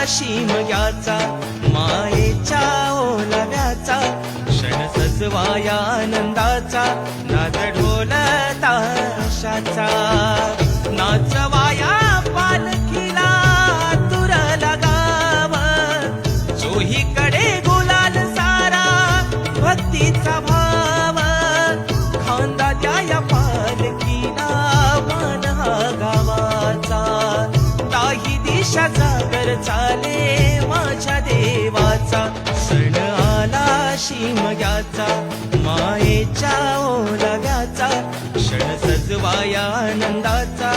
शिमग्याचा मायेच्या ओलाव्याचा क्षण सजवाया आनंदाचा नाद ढोल ताशाचा नाचवाया पालखीला तुरला गाव चोहीकडे गुलाल सारा भक्तीचा भाव खांदा द्या पालखीला मान हा गावाचा ताही दिशा जागर चाले माझ्या देवाचा सण आला शिमग्याचा मायेच्या ओलाव्याचा क्षण सजवाया आनंदाचा